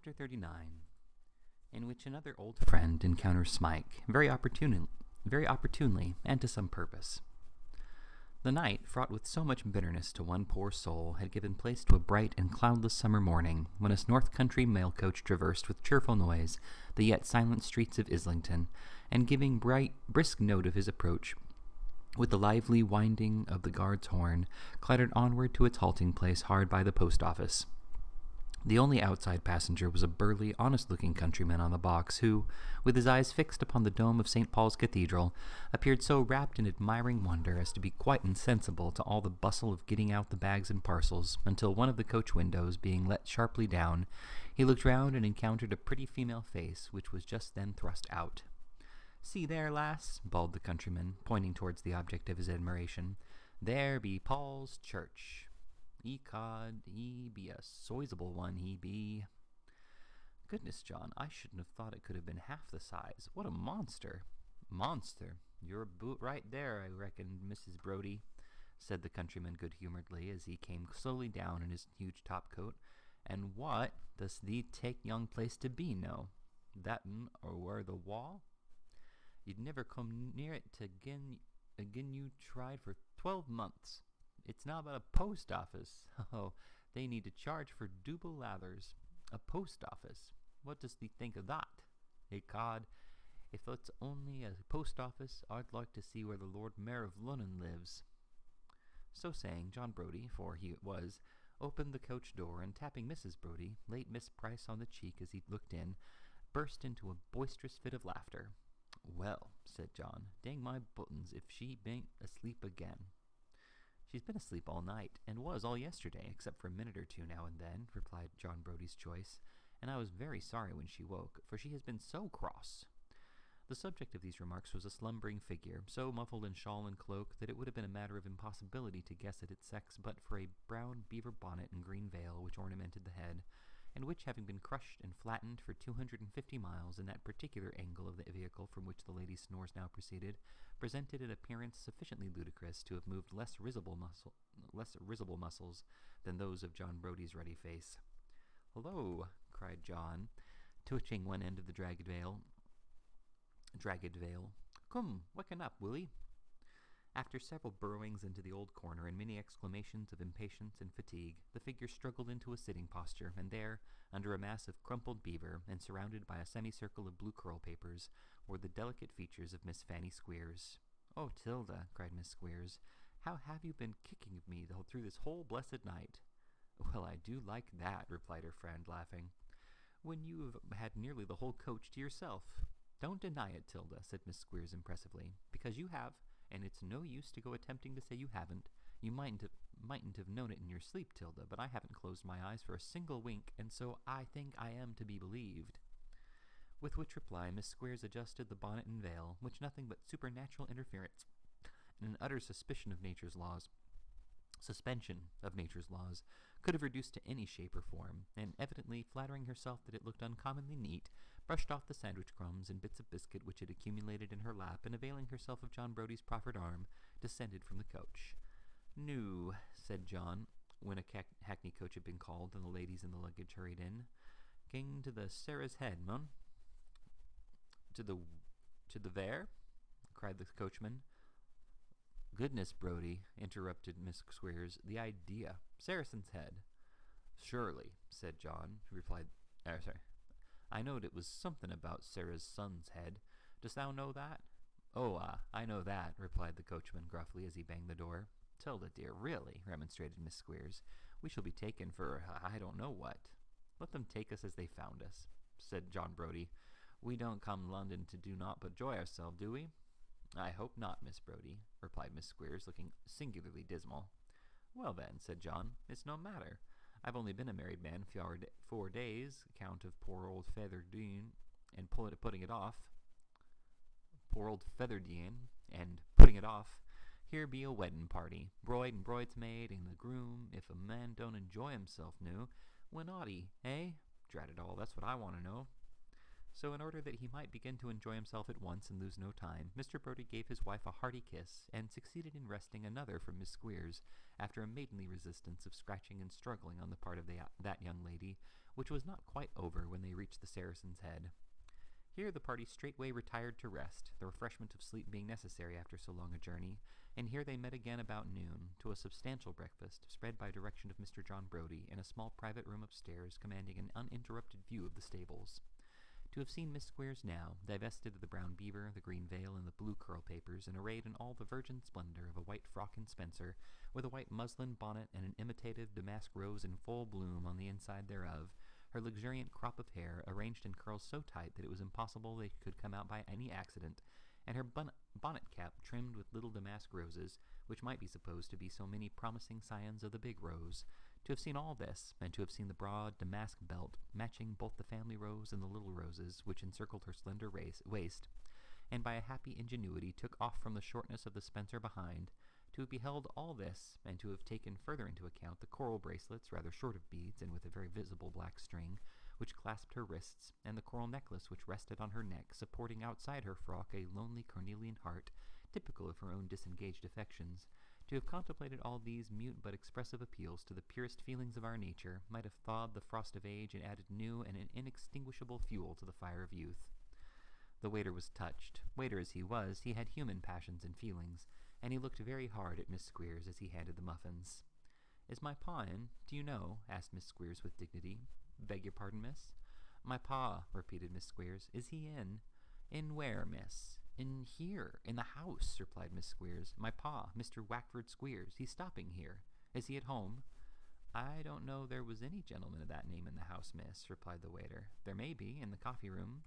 Chapter 39, in which another old friend encounters Smike, very opportunely, and to some purpose. The night, fraught with so much bitterness to one poor soul, had given place to a bright and cloudless summer morning, when a north country mail coach traversed with cheerful noise the yet silent streets of Islington, and giving brisk note of his approach, with the lively winding of the guard's horn, clattered onward to its halting place hard by the post office. The only outside passenger was a burly, honest-looking countryman on the box who, with his eyes fixed upon the dome of St. Paul's Cathedral, appeared so wrapped in admiring wonder as to be quite insensible to all the bustle of getting out the bags and parcels, until one of the coach windows being let sharply down, he looked round and encountered a pretty female face, which was just then thrust out. "See there, lass," bawled the countryman, pointing towards the object of his admiration. "There be Paul's church. Ecod, he be a soizable one, he be." "Goodness, John, I shouldn't have thought it could have been half the size. What a monster!" "Monster? You're aboot right there, I reckon, Mrs. Brodie," said the countryman good-humouredly, as he came slowly down in his huge top-coat. "And what does thee take young place to be, no? That'n or where the wall? You'd never come near it agin you tried for 12 months. It's now but a post office. Oh, they need to charge for double lathers. A post office. What does thee think of that? Ecod, if it's only a post office, I'd like to see where the Lord Mayor of Lunnon lives." So saying, John Brodie, for he it was, opened the coach door, and tapping Mrs. Brodie, laid Miss Price on the cheek as he looked in, burst into a boisterous fit of laughter. "Well," said John, "dang my buttons if she bain't asleep again." "She's been asleep all night, and was all yesterday, except for a minute or two now and then," replied John Brodie's choice, "and I was very sorry when she woke, for she has been so cross." The subject of these remarks was a slumbering figure, so muffled in shawl and cloak that it would have been a matter of impossibility to guess at its sex but for a brown beaver bonnet and green veil which ornamented the head, and which, having been crushed and flattened for 250 miles in that particular angle of the vehicle from which the lady's snores now proceeded, presented an appearance sufficiently ludicrous to have moved less risible muscles than those of John Brodie's ruddy face. "Hullo!" cried John, twitching one end of the dragged veil. "Come, waken up, will 'ee?" After several burrowings into the old corner and many exclamations of impatience and fatigue, the figure struggled into a sitting posture, and there, under a mass of crumpled beaver, and surrounded by a semicircle of blue curl papers, were the delicate features of Miss Fanny Squeers. "Oh, Tilda," cried Miss Squeers, "how have you been kicking me through this whole blessed night?" "Well, I do like that," replied her friend, laughing, "when you have had nearly the whole coach to yourself." "Don't deny it, Tilda," said Miss Squeers impressively, "because you have, and it's no use to go attempting to say you haven't. You mightn't have known it in your sleep, Tilda, but I haven't closed my eyes for a single wink, and so I think I am to be believed." With which reply Miss Squeers adjusted the bonnet and veil, which nothing but supernatural interference and an utter suspension of nature's laws could have reduced to any shape or form, and evidently flattering herself that it looked uncommonly neat, brushed off the sandwich crumbs and bits of biscuit which had accumulated in her lap, and availing herself of John Brodie's proffered arm, descended from the coach. "Noo," said John, when a hackney coach had been called and the ladies and the luggage hurried in, "ging to the Sarah's Head, mun?" To the where?" cried the coachman. "Goodness, Brodie," interrupted Miss Squeers, "the idea! Saracen's Head." "Surely," said John, who replied, "I knowed it was something about Sarah's son's head. Dost thou know that?" "Oh, I know that," replied the coachman gruffly as he banged the door. "Tilda, dear, really," remonstrated Miss Squeers, "we shall be taken for I don't know what." "Let them take us as they found us," said John Brodie. "We don't come London to do naught but enjoy ourselves, do we?" "I hope not, Miss Brodie," replied Miss Squeers, looking singularly dismal. "Well then," said John, "it's no matter. I've only been a married man 4 days, account of poor old Featherdean, and putting it off. Here be a wedding party, bride and bridesmaid, and the groom. If a man don't enjoy himself noo, when ought he, eh? Drat it all, that's what I want to know." So in order that he might begin to enjoy himself at once and lose no time, Mr. Brodie gave his wife a hearty kiss, and succeeded in wresting another from Miss Squeers, after a maidenly resistance of scratching and struggling on the part of that young lady, which was not quite over when they reached the Saracen's Head. Here the party straightway retired to rest, the refreshment of sleep being necessary after so long a journey, and here they met again about noon, to a substantial breakfast, spread by direction of Mr. John Brody, in a small private room upstairs, commanding an uninterrupted view of the stables. To have seen Miss Squeers now, divested of the brown beaver, the green veil, and the blue curl papers, and arrayed in all the virgin splendor of a white frock and spencer, with a white muslin bonnet and an imitative damask rose in full bloom on the inside thereof, her luxuriant crop of hair arranged in curls so tight that it was impossible they could come out by any accident, and her bonnet cap trimmed with little damask roses, which might be supposed to be so many promising scions of the big rose. To have seen all this, and to have seen the broad damask belt, matching both the family rose and the little roses, which encircled her slender waist, and by a happy ingenuity took off from the shortness of the spencer behind, to have beheld all this, and to have taken further into account the coral bracelets, rather short of beads, and with a very visible black string, which clasped her wrists, and the coral necklace which rested on her neck, supporting outside her frock a lonely cornelian heart, typical of her own disengaged affections, to have contemplated all these mute but expressive appeals to the purest feelings of our nature, might have thawed the frost of age and added new and an inextinguishable fuel to the fire of youth. The waiter was touched. Waiter as he was, he had human passions and feelings, and he looked very hard at Miss Squeers as he handed the muffins. "Is my pa in? Do you know?" asked Miss Squeers with dignity. "Beg your pardon, miss?" "My pa," repeated Miss Squeers. "Is he in?" "In where, miss?" "In here, in the house," replied Miss Squeers. "My pa, Mr. Wackford Squeers, he's stopping here. Is he at home?" "I don't know there was any gentleman of that name in the house, miss," replied the waiter. "There may be, in the coffee-room."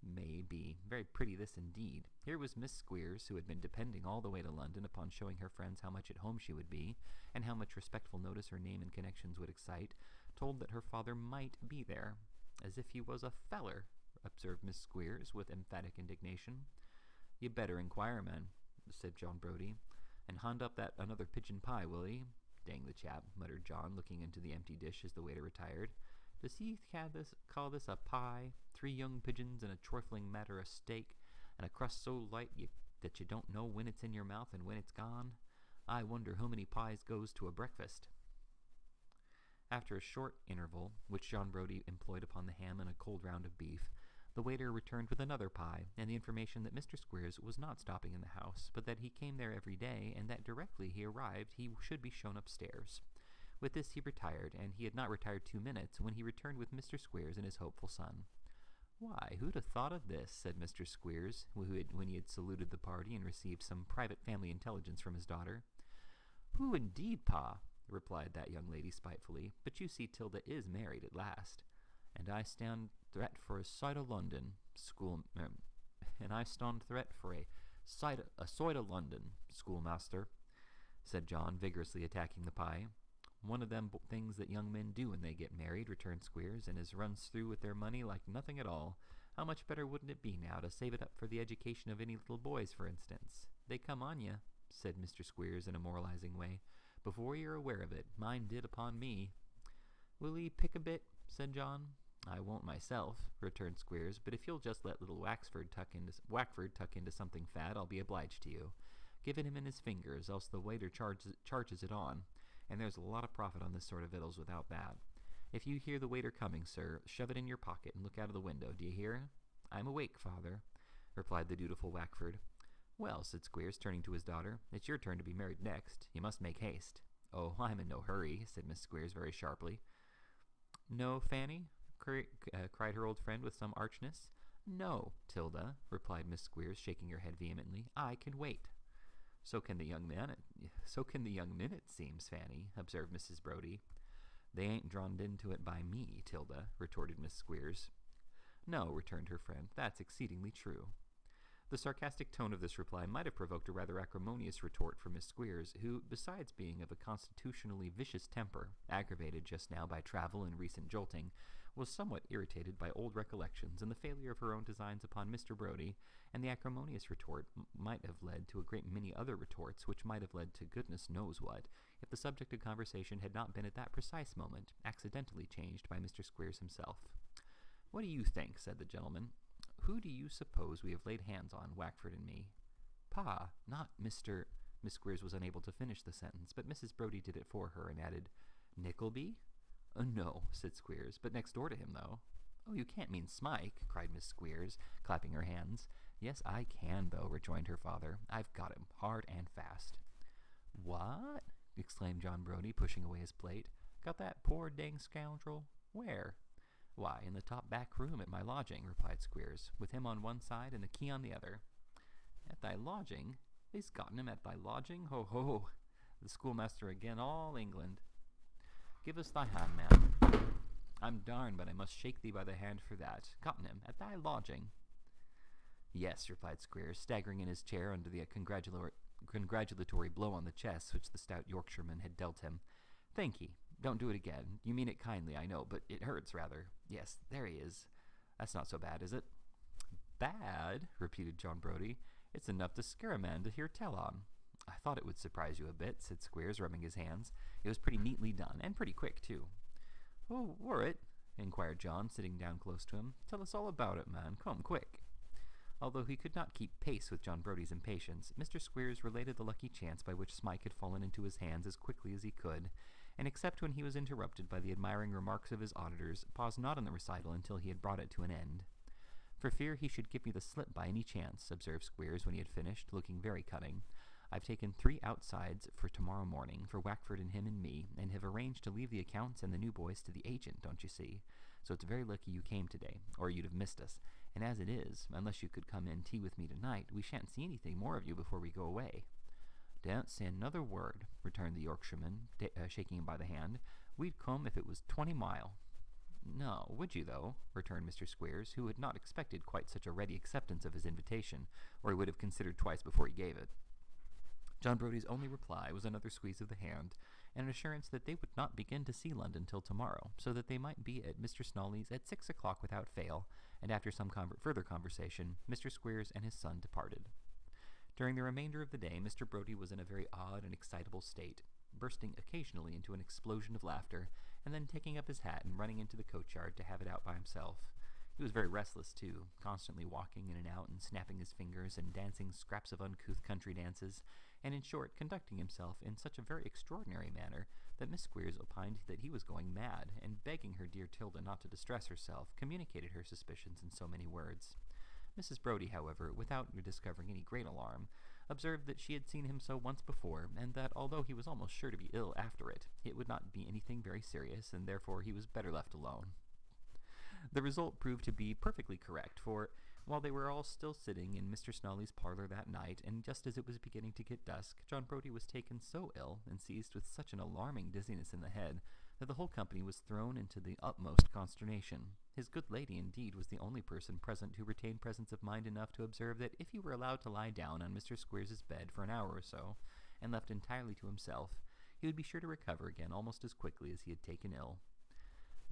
May be. Very pretty this indeed. Here was Miss Squeers, who had been depending all the way to London upon showing her friends how much at home she would be, and how much respectful notice her name and connections would excite, told that her father might be there. "As if he was a feller," observed Miss Squeers, with emphatic indignation. "You better inquire, man," said John Brody, "and hand up that another pigeon pie, will ye?" "Dang the chap," muttered John, looking into the empty dish as the waiter retired. "Does he call this a pie? 3 young pigeons and a trifling matter of steak, and a crust so light that you don't know when it's in your mouth and when it's gone? I wonder how many pies goes to a breakfast." After a short interval, which John Brody employed upon the ham and a cold round of beef, the waiter returned with another pie, and the information that Mr. Squeers was not stopping in the house, but that he came there every day, and that directly he arrived he should be shown upstairs. With this he retired, and he had not retired 2 minutes when he returned with Mr. Squeers and his hopeful son. "Why, who'd have thought of this?" said Mr. Squeers, when he had saluted the party and received some private family intelligence from his daughter. "Who indeed, pa?" replied that young lady spitefully. "But you see 'Tilda is married at last." "And I stand threat for a sight o' London, schoolmaster," said John, vigorously attacking the pie. "One of them things that young men do when they get married," returned Squeers, "and as runs through with their money like nothing at all. How much better wouldn't it be now to save it up for the education of any little boys, for instance? They come on ye," said Mr. Squeers in a moralizing way, "before you're aware of it. Mine did upon me." "Will 'ee pick a bit?" said John. "I won't myself," returned Squeers, "but if you'll just let little Wackford tuck into something fat, I'll be obliged to you. Give it him in his fingers, else the waiter charges it on, and there's a lot of profit on this sort of victuals without that. If you hear the waiter coming, sir, shove it in your pocket and look out of the window. Do you hear?" "I'm awake, father," replied the dutiful Wackford. "Well," said Squeers, turning to his daughter, "it's your turn to be married next. You must make haste." "Oh, I'm in no hurry," said Miss Squeers very sharply. "No, Fanny?" cried her old friend with some archness. "No, 'Tilda," replied Miss Squeers, shaking her head vehemently. "I can wait." So can the young men, it seems, Fanny," observed Mrs. Brody. "They ain't drawn into it by me, 'Tilda," retorted Miss Squeers. "No," returned her friend, "that's exceedingly true." The sarcastic tone of this reply might have provoked a rather acrimonious retort from Miss Squeers, who, besides being of a constitutionally vicious temper, aggravated just now by travel and recent jolting, was somewhat irritated by old recollections and the failure of her own designs upon Mr. Brody, and the acrimonious retort might have led to a great many other retorts, which might have led to goodness knows what, if the subject of conversation had not been at that precise moment accidentally changed by Mr. Squeers himself. "What do you think?" said the gentleman. "Who do you suppose we have laid hands on, Wackford and me?" "Pa, not Mr. Miss Squeers was unable to finish the sentence, but Mrs. Brody did it for her, and added, "Nickleby?" No, said Squeers, but next door to him, though. Oh, you can't mean Smike, cried Miss Squeers, clapping her hands. Yes, I can, though, rejoined her father. I've got him, hard and fast. What? Exclaimed John Brody, pushing away his plate. Got that poor dang scoundrel? Where? Why, in the top back room at my lodging, replied Squeers, with him on one side and the key on the other. At thy lodging? They's gotten him at thy lodging? Ho, ho! The schoolmaster again, all England. Give us thy hand, man. I'm darned, but I must shake thee by the hand for that. Gotten him at thy lodging? Yes, replied Squeers, staggering in his chair under the congratulatory blow on the chest which the stout Yorkshireman had dealt him. Thank ye. Don't do it again. You mean it kindly, I know, but it hurts rather. Yes, there he is. That's not so bad, is it? Bad? Repeated John Brody. It's enough to scare a man to hear tell on. I thought it would surprise you a bit, said Squeers, rubbing his hands. It was pretty neatly done, and pretty quick, too. Oh, were it? Inquired John, sitting down close to him. Tell us all about it, man. Come, quick. Although he could not keep pace with John Brody's impatience, Mr. Squeers related the lucky chance by which Smike had fallen into his hands as quickly as he could, and except when he was interrupted by the admiring remarks of his auditors, paused not in the recital until he had brought it to an end. For fear he should give me the slip by any chance, observed Squeers when he had finished, looking very cunning, I've taken 3 outsides for tomorrow morning, for Wackford and him and me, and have arranged to leave the accounts and the new boys to the agent, don't you see? So it's very lucky you came today, or you'd have missed us. And as it is, unless you could come in tea with me tonight, we shan't see anything more of you before we go away. Don't say another word, returned the Yorkshireman, shaking him by the hand. We'd come if it was 20 mile. No, would you, though? Returned Mr. Squeers, who had not expected quite such a ready acceptance of his invitation, or he would have considered twice before he gave it. John Brody's only reply was another squeeze of the hand, and an assurance that they would not begin to see London till tomorrow, so that they might be at Mr. Snawley's at 6 o'clock without fail, and after some further conversation, Mr. Squeers and his son departed. During the remainder of the day, Mr. Brody was in a very odd and excitable state, bursting occasionally into an explosion of laughter, and then taking up his hat and running into the coachyard to have it out by himself. He was very restless, too, constantly walking in and out and snapping his fingers and dancing scraps of uncouth country dances, and in short, conducting himself in such a very extraordinary manner that Miss Squeers opined that he was going mad, and begging her dear Tilda not to distress herself, communicated her suspicions in so many words. Mrs. Brody, however, without discovering any great alarm, observed that she had seen him so once before, and that although he was almost sure to be ill after it would not be anything very serious, and therefore he was better left alone. The result proved to be perfectly correct, for while they were all still sitting in Mr. Snawley's parlor that night, and just as it was beginning to get dusk, John Brody was taken so ill and seized with such an alarming dizziness in the head that the whole company was thrown into the utmost consternation. His good lady, indeed, was the only person present who retained presence of mind enough to observe that if he were allowed to lie down on Mr. Squeers's bed for an hour or so, and left entirely to himself, he would be sure to recover again almost as quickly as he had taken ill.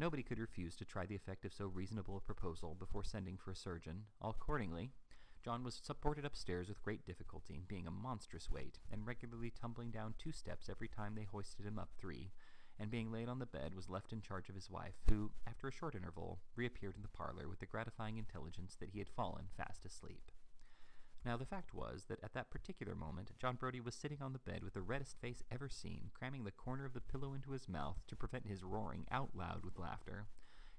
Nobody could refuse to try the effect of so reasonable a proposal before sending for a surgeon. Accordingly, John was supported upstairs with great difficulty, being a monstrous weight, and regularly tumbling down 2 steps every time they hoisted him up 3, and being laid on the bed was left in charge of his wife, who, after a short interval, reappeared in the parlor with the gratifying intelligence that he had fallen fast asleep. Now the fact was that at that particular moment John Brody was sitting on the bed with the reddest face ever seen, cramming the corner of the pillow into his mouth to prevent his roaring out loud with laughter.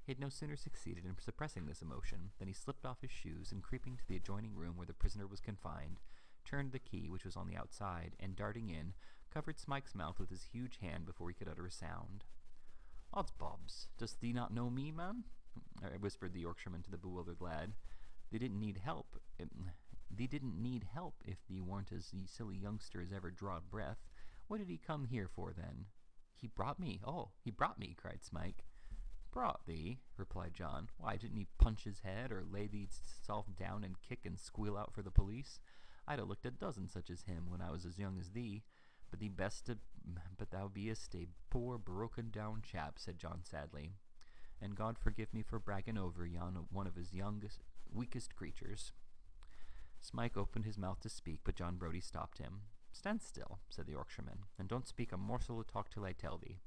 He had no sooner succeeded in suppressing this emotion than he slipped off his shoes and, creeping to the adjoining room where the prisoner was confined, turned the key, which was on the outside, and darting in, covered Smike's mouth with his huge hand before he could utter a sound. "Odds bobs, dost thee not know me, man?" whispered the Yorkshireman to the bewildered lad. Thee didn't need help if thee warn't as the silly youngster as ever drawed breath. What did he come here for, then? He brought me, cried Smike. Brought thee? Replied John. Why, didn't he punch his head, or lay thee self down and kick and squeal out for the police? I'd a looked a dozen such as him when I was as young as thee. But thou beest a poor broken down chap, said John sadly. And God forgive me for bragging over yon one of his weakest creatures. Smike opened his mouth to speak, but John Brody stopped him. Stand still, said the Yorkshireman, and don't speak a morsel of talk till I tell thee.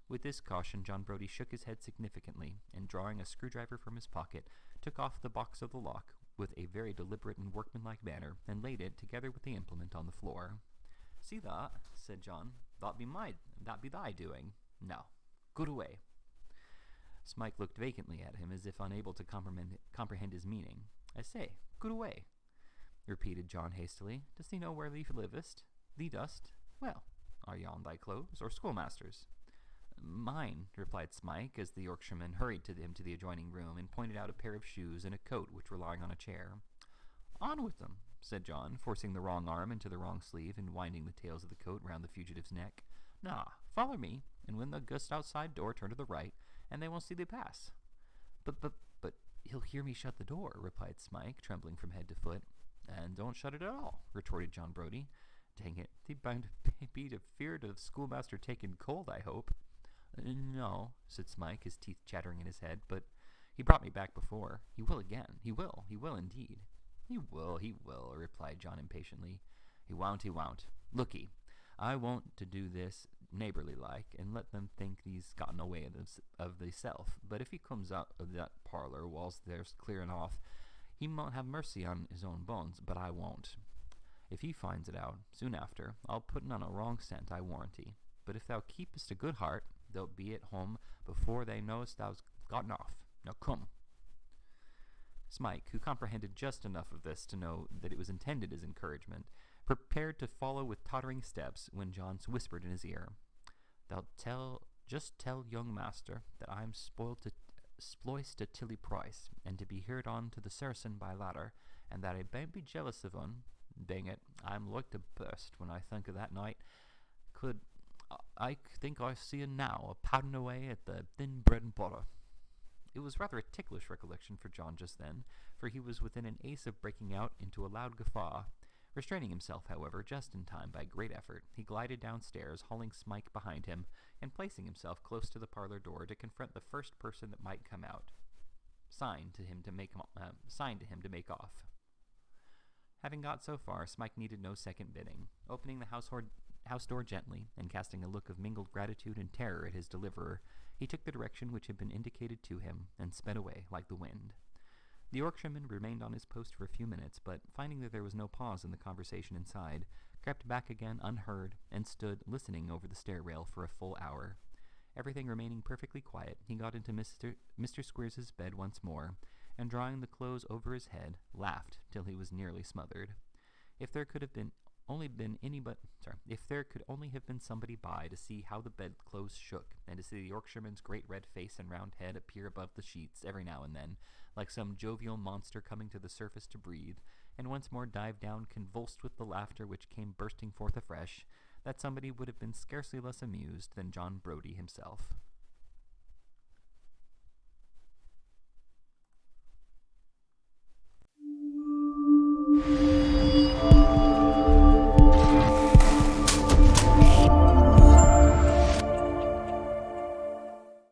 With this caution, John Brody shook his head significantly, and drawing a screwdriver from his pocket, took off the box of the lock with a very deliberate and workmanlike manner, and laid it, together with the implement, on the floor. See that, said John. That be thy doing. No, Good away. Smike looked vacantly at him as if unable to comprehend his meaning. I say, good away, repeated John hastily. Dost thee know where thee livest? Thee dost? Well, are yon thy clothes, or schoolmaster's? Mine, replied Smike, as the Yorkshireman hurried to him to the adjoining room and pointed out a pair of shoes and a coat which were lying on a chair. On with them, said John, forcing the wrong arm into the wrong sleeve and winding the tails of the coat round the fugitive's neck. Nah, follow me, and when thou goest outside door, turn to the right, and they won't see thee pass. But he'll hear me shut the door, replied Smike, trembling from head to foot. And don't shut it at all, retorted John Brody. Dang it, thee bound to be feared of schoolmaster taking cold, I hope. No, said Smike, his teeth chattering in his head, but he brought me back before. He will again. He will indeed. He will, replied John impatiently. He won't. Look'ee, I want to do this neighbourly like, and let them think thee's gotten away of theeself. But if he comes out of that parlour whilst there's clearing off, he might have mercy on his own bones, but I won't. If he finds it out, soon after, I'll put on a wrong scent, I warranty. But if thou keepest a good heart, they'll be at home before they knowest thou's gotten off. Now come. Smike, who comprehended just enough of this to know that it was intended as encouragement, prepared to follow with tottering steps when John whispered in his ear, Just tell young master that I'm sploiced to Tilly Price, and to be heard on to the Saracen by ladder, and that I bain't be jealous of un. Dang it, I'm like to burst when I think of that night. I think I see un now, a pounding away at the thin bread and butter. It was rather a ticklish recollection for John just then, for he was within an ace of breaking out into a loud guffaw. Restraining himself, however, just in time by great effort, he glided downstairs, hauling Smike behind him, and placing himself close to the parlour door to confront the first person that might come out. Signed to him to make off. Having got so far, Smike needed no second bidding. Opening the house door gently, and casting a look of mingled gratitude and terror at his deliverer, he took the direction which had been indicated to him, and sped away like the wind. The Yorkshireman remained on his post for a few minutes, but finding that there was no pause in the conversation inside, crept back again unheard, and stood listening over the stair-rail for a full hour. Everything remaining perfectly quiet, he got into Mr. Squeers's bed once more, and drawing the clothes over his head, laughed till he was nearly smothered. If there could only have been somebody by to see how the bedclothes shook, and to see the Yorkshireman's great red face and round head appear above the sheets every now and then, like some jovial monster coming to the surface to breathe, and once more dive down convulsed with the laughter which came bursting forth afresh, that somebody would have been scarcely less amused than John Brody himself.